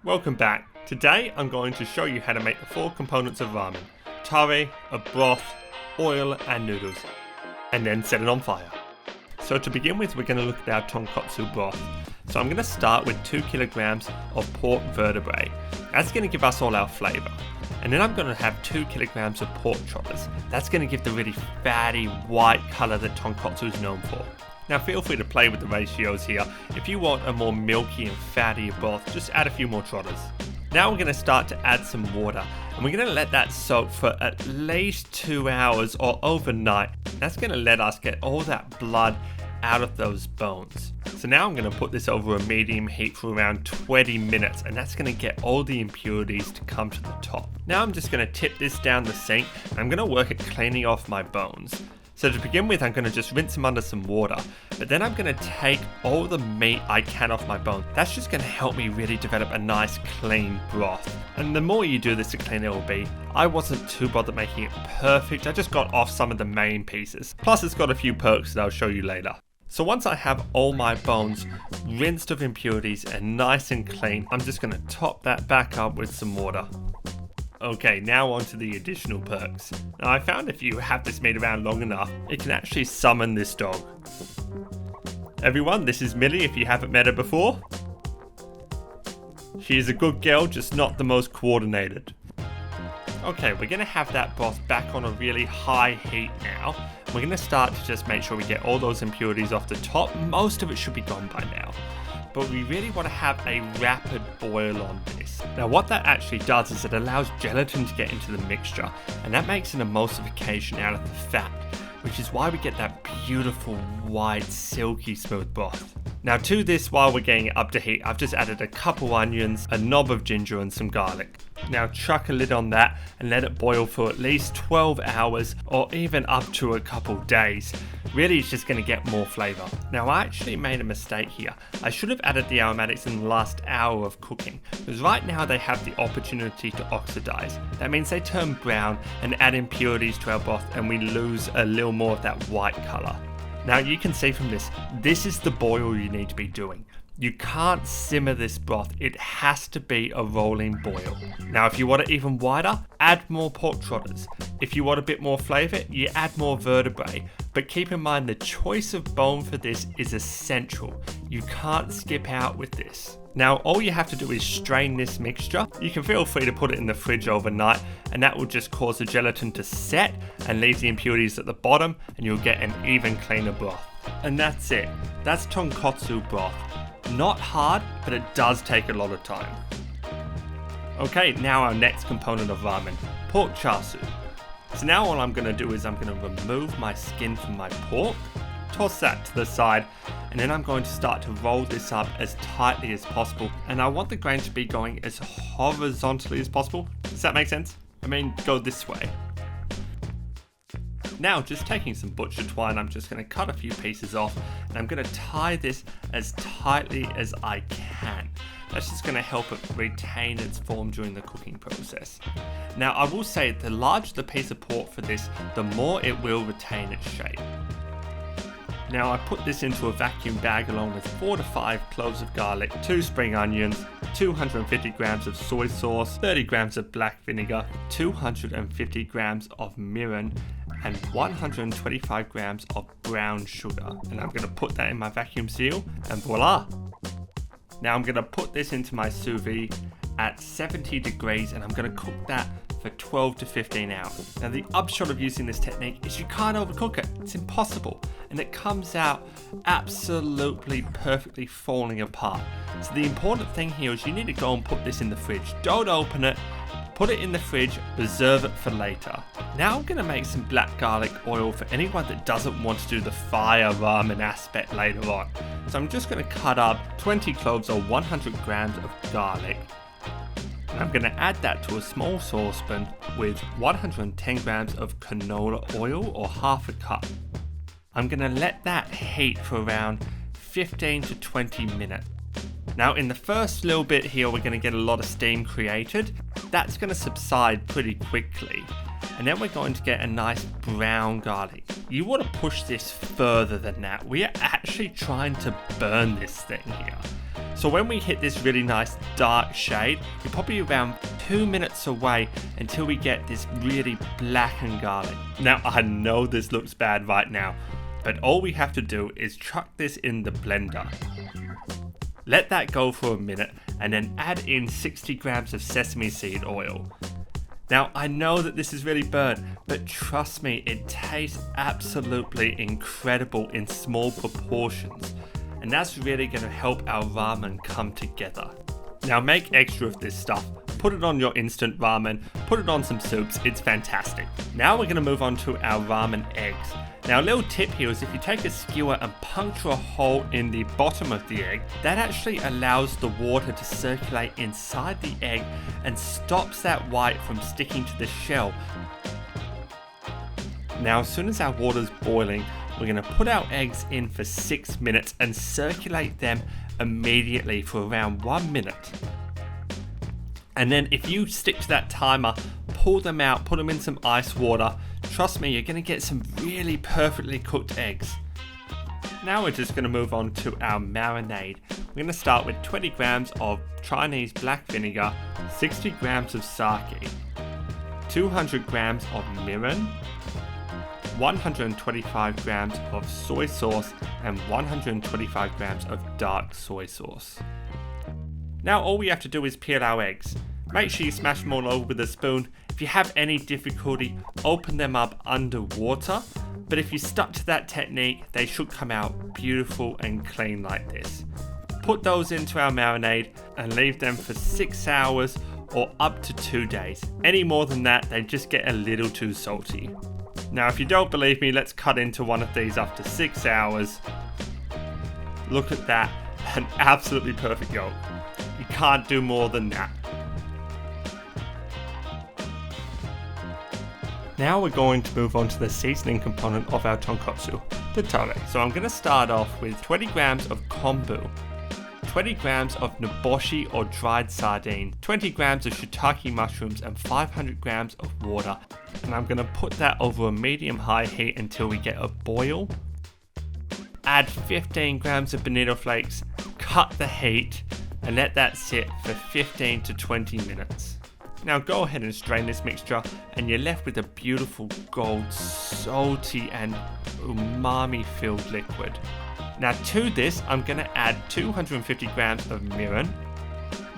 Welcome back. Today I'm going to show you how to make the 4 components of ramen: tare, a broth, oil and noodles, and then set it on fire. So to begin with, we're going to look at our tonkotsu broth. So I'm going to start with 2 kilograms of pork vertebrae. That's going to give us all our flavour. And then I'm going to have 2 kilograms of pork trotters. That's going to give the really fatty white colour that tonkotsu is known for. Now feel free to play with the ratios here. If you want a more milky and fatty broth, just add a few more trotters. Now we're going to start to add some water, and we're going to let that soak for at least 2 hours or overnight. That's going to let us get all that blood out of those bones. So now I'm going to put this over a medium heat for around 20 minutes, and that's going to get all the impurities to come to the top. Now I'm just going to tip this down the sink, and I'm going to work at cleaning off my bones. So to begin with, I'm going to just rinse them under some water, but then I'm going to take all the meat I can off my bone. That's just going to help me really develop a nice clean broth. And the more you do this, the cleaner it will be. I wasn't too bothered making it perfect, I just got off some of the main pieces. Plus it's got a few perks that I'll show you later. So once I have all my bones rinsed of impurities and nice and clean, I'm just going to top that back up with some water. Okay, now on to the additional perks. Now I found if you have this meat around long enough, it can actually summon this dog. Everyone, this is Millie if you haven't met her before. She is a good girl, just not the most coordinated. Okay, we're going to have that broth back on a really high heat now. We're going to start to just make sure we get all those impurities off the top. Most of it should be gone by now. But we really want to have a rapid boil on this. Now what that actually does is it allows gelatin to get into the mixture, and that makes an emulsification out of the fat, which is why we get that beautiful white silky smooth broth. Now to this, while we're getting it up to heat, I've just added a couple onions, a knob of ginger and some garlic. Now chuck a lid on that and let it boil for at least 12 hours or even up to a couple days. Really, it's just going to get more flavour. Now I actually made a mistake here. I should have added the aromatics in the last hour of cooking, because right now they have the opportunity to oxidize. That means they turn brown and add impurities to our broth, and we lose a little more of that white colour. Now you can see from this is the boil you need to be doing. You can't simmer this broth, it has to be a rolling boil. Now if you want it even wider, add more pork trotters. If you want a bit more flavour, you add more vertebrae. But keep in mind the choice of bone for this is essential. You can't skip out with this. Now all you have to do is strain this mixture. You can feel free to put it in the fridge overnight, and that will just cause the gelatin to set and leave the impurities at the bottom, and you'll get an even cleaner broth. And that's it. That's tonkotsu broth. Not hard, but it does take a lot of time. Okay, now our next component of ramen, pork chashu. So now all I'm going to do is I'm going to remove my skin from my pork, toss that to the side, and then I'm going to start to roll this up as tightly as possible. And I want the grain to be going as horizontally as possible. Does that make sense? I mean, go this way. Now, just taking some butcher twine, I'm just going to cut a few pieces off, and I'm going to tie this as tightly as I can. That's just going to help it retain its form during the cooking process. Now, I will say the larger the piece of pork for this, the more it will retain its shape. Now, I put this into a vacuum bag along with 4 to 5 cloves of garlic, 2 spring onions, 250 grams of soy sauce, 30 grams of black vinegar, 250 grams of mirin, and 125 grams of brown sugar. And I'm going to put that in my vacuum seal, and voila! Now I'm going to put this into my sous vide at 70 degrees, and I'm going to cook that for 12 to 15 hours. Now the upshot of using this technique is you can't overcook it. It's impossible. And it comes out absolutely perfectly falling apart. So the important thing here is you need to go and put this in the fridge. Don't open it. Put it in the fridge, reserve it for later. Now I'm going to make some black garlic oil for anyone that doesn't want to do the fire ramen aspect later on. So I'm just going to cut up 20 cloves or 100 grams of garlic. And I'm going to add that to a small saucepan with 110 grams of canola oil or half a cup. I'm going to let that heat for around 15 to 20 minutes. Now in the first little bit here, we're going to get a lot of steam created. That's going to subside pretty quickly. And then we're going to get a nice brown garlic. You want to push this further than that. We are actually trying to burn this thing here. So when we hit this really nice dark shade, we're probably around 2 minutes away until we get this really blackened garlic. Now I know this looks bad right now, but all we have to do is chuck this in the blender. Let that go for a minute and then add in 60 grams of sesame seed oil. Now I know that this is really burnt, but trust me, it tastes absolutely incredible in small proportions. And that's really going to help our ramen come together. Now make extra of this stuff. Put it on your instant ramen, put it on some soups, it's fantastic. Now we're going to move on to our ramen eggs. Now a little tip here is if you take a skewer and puncture a hole in the bottom of the egg, that actually allows the water to circulate inside the egg and stops that white from sticking to the shell. Now as soon as our water's boiling, we're going to put our eggs in for 6 minutes and circulate them immediately for around 1 minute. And then if you stick to that timer, pull them out, put them in some ice water. Trust me, you're going to get some really perfectly cooked eggs. Now we're just going to move on to our marinade. We're going to start with 20 grams of Chinese black vinegar, 60 grams of sake, 200 grams of mirin, 125 grams of soy sauce and 125 grams of dark soy sauce. Now all we have to do is peel our eggs. Make sure you smash them all over with a spoon. If you have any difficulty, open them up underwater. But if you stuck to that technique, they should come out beautiful and clean like this. Put those into our marinade and leave them for 6 hours or up to 2 days. Any more than that, they just get a little too salty. Now if you don't believe me, let's cut into one of these after 6 hours. Look at that, an absolutely perfect yolk. You can't do more than that. Now we're going to move on to the seasoning component of our tonkotsu, the tare. So I'm going to start off with 20 grams of kombu, 20 grams of noboshi or dried sardine, 20 grams of shiitake mushrooms and 500 grams of water. And I'm going to put that over a medium-high heat until we get a boil. Add 15 grams of bonito flakes, cut the heat and let that sit for 15 to 20 minutes. Now go ahead and strain this mixture and you're left with a beautiful gold, salty and umami filled liquid. Now to this I'm going to add 250 grams of mirin,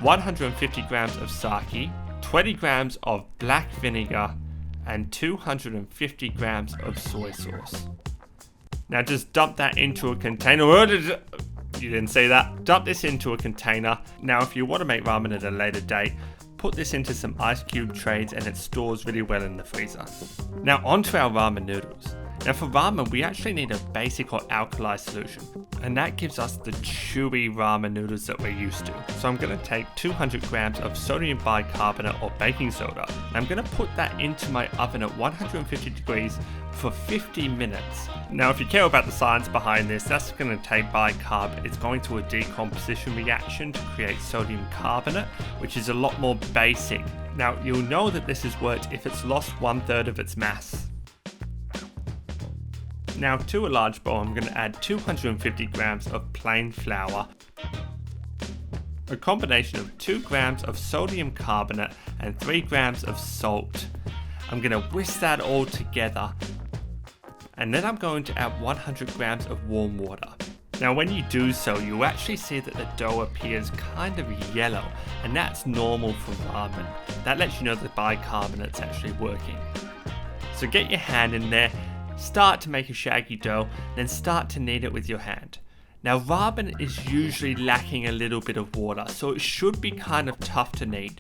150 grams of sake, 20 grams of black vinegar and 250 grams of soy sauce. Now just dump that into a container. You didn't say that. Dump this into a container. Now if you want to make ramen at a later date, put this into some ice cube trays and it stores really well in the freezer. Now onto our ramen noodles. Now for ramen, we actually need a basic or alkali solution, and that gives us the chewy ramen noodles that we're used to. So I'm going to take 200 grams of sodium bicarbonate or baking soda, and I'm going to put that into my oven at 150 degrees for 50 minutes. Now if you care about the science behind this, that's going to take bicarb. It's going to a decomposition reaction to create sodium carbonate, which is a lot more basic. Now you'll know that this has worked if it's lost 1/3 of its mass. Now to a large bowl, I'm going to add 250 grams of plain flour, a combination of 2 grams of sodium carbonate and 3 grams of salt. I'm going to whisk that all together, and then I'm going to add 100 grams of warm water. Now when you do so, you'll actually see that the dough appears kind of yellow, and that's normal for ramen. That lets you know the bicarbonate's actually working. So get your hand in there, start to make a shaggy dough, then start to knead it with your hand. Now ramen is usually lacking a little bit of water, so it should be kind of tough to knead.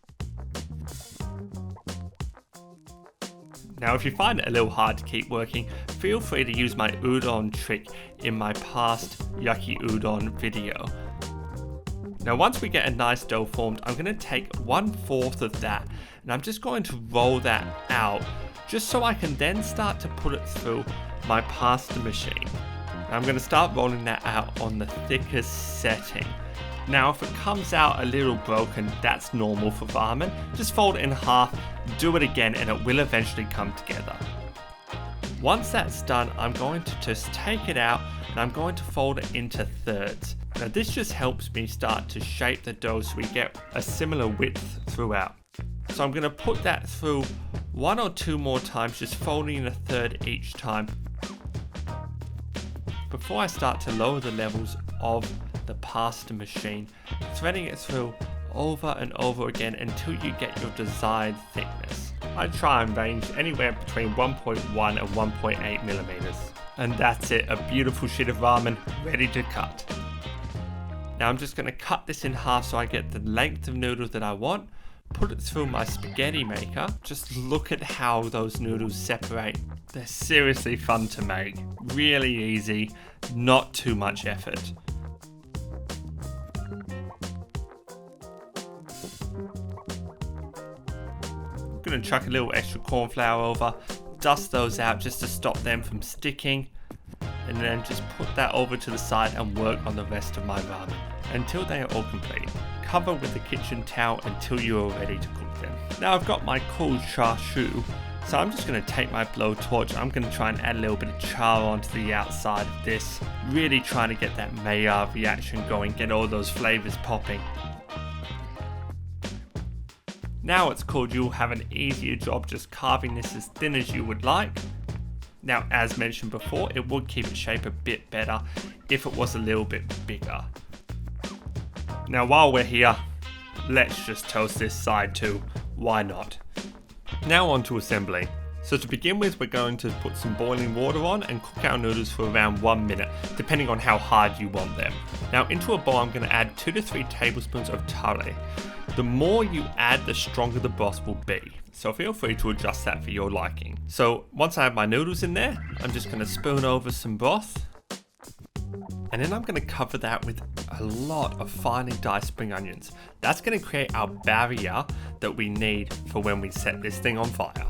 Now if you find it a little hard to keep working, feel free to use my udon trick in my past yaki udon video. Now once we get a nice dough formed, I'm going to take 1/4 of that and I'm just going to roll that out just so I can then start to put it through my pasta machine. Now I'm going to start rolling that out on the thickest setting. Now if it comes out a little broken, that's normal for ramen. Just fold it in half, do it again, and it will eventually come together. Once that's done, I'm going to just take it out and I'm going to fold it into thirds. Now this just helps me start to shape the dough so we get a similar width throughout. So I'm going to put that through 1 or 2 more times, just folding a third each time, before I start to lower the levels of the pasta machine, threading it through over and over again until you get your desired thickness. I try and range anywhere between 1.1 and 1.8 millimeters. And that's it, a beautiful sheet of ramen ready to cut. Now I'm just going to cut this in half so I get the length of noodles that I want, put it through my spaghetti maker. Just look at how those noodles separate. They're seriously fun to make, really easy, not too much effort. I'm going to chuck a little extra corn flour over, dust those out just to stop them from sticking, and then just put that over to the side and work on the rest of my ramen until they are all complete. Cover with a kitchen towel until you are ready to cook them. Now I've got my cool Chashu, so I'm just going to take my blowtorch. I'm going to try and add a little bit of char onto the outside of this, really trying to get that Maillard reaction going, get all those flavors popping. Now it's cooled, you'll have an easier job just carving this as thin as you would like. Now, as mentioned before, it would keep its shape a bit better if it was a little bit bigger. Now, while we're here, let's just toast this side too. Why not? Now on to assembly. So to begin with, we're going to put some boiling water on and cook our noodles for around 1 minute, depending on how hard you want them. Now into a bowl, I'm going to add 2 to 3 tablespoons of Tare. The more you add, the stronger the broth will be. So feel free to adjust that for your liking. So once I have my noodles in there, I'm just going to spoon over some broth. And then I'm going to cover that with a lot of finely diced spring onions. That's going to create our barrier that we need for when we set this thing on fire.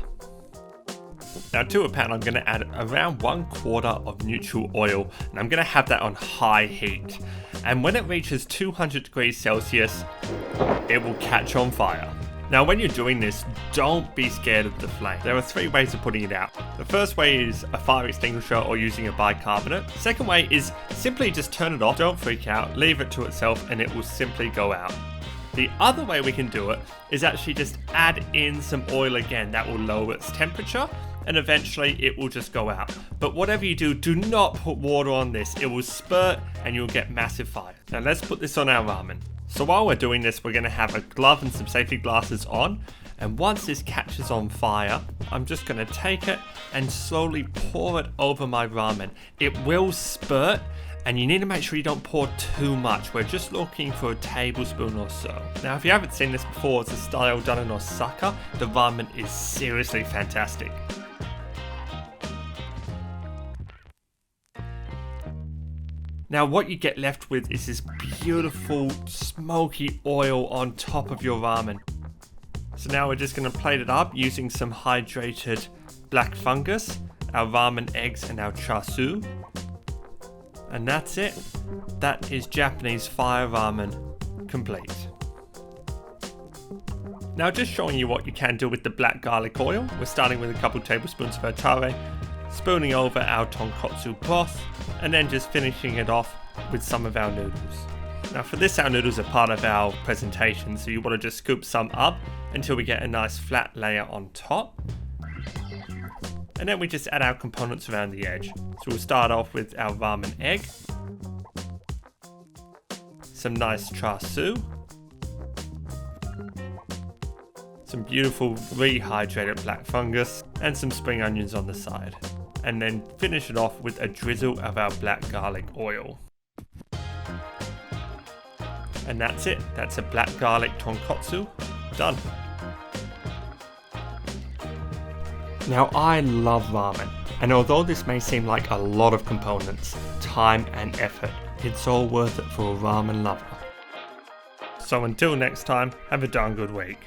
Now to a pan, I'm going to add around 1/4 of neutral oil, and I'm going to have that on high heat. And when it reaches 200 degrees Celsius, it will catch on fire. Now when you're doing this, don't be scared of the flame. There are 3 ways of putting it out. The first way is a fire extinguisher or using a bicarbonate. Second way is simply just turn it off, don't freak out, leave it to itself and it will simply go out. The other way we can do it is actually just add in some oil again. That will lower its temperature and eventually it will just go out. But whatever you do, do not put water on this. It will spurt and you'll get massive fire. Now let's put this on our ramen. So while we're doing this, we're going to have a glove and some safety glasses on. And once this catches on fire, I'm just going to take it and slowly pour it over my ramen. It will spurt and you need to make sure you don't pour too much. We're just looking for a tablespoon or so. Now if you haven't seen this before, it's a style done in Osaka. The ramen is seriously fantastic. Now what you get left with is this beautiful smoky oil on top of your ramen. So now we're just going to plate it up using some hydrated black fungus, our ramen eggs and our chashu. And that's it. That is Japanese fire ramen complete. Now just showing you what you can do with the black garlic oil. We're starting with a couple tablespoons of our tare, spooning over our tonkotsu broth, and then just finishing it off with some of our noodles. Now for this, our noodles are part of our presentation, so you want to just scoop some up until we get a nice flat layer on top. And then we just add our components around the edge. So we'll start off with our ramen egg, some nice chashu, some beautiful rehydrated black fungus, and some spring onions on the side. And then finish it off with a drizzle of our black garlic oil. And that's it. That's a black garlic tonkotsu done. Now I love ramen, and although this may seem like a lot of components, time and effort, it's all worth it for a ramen lover. So until next time, have a darn good week.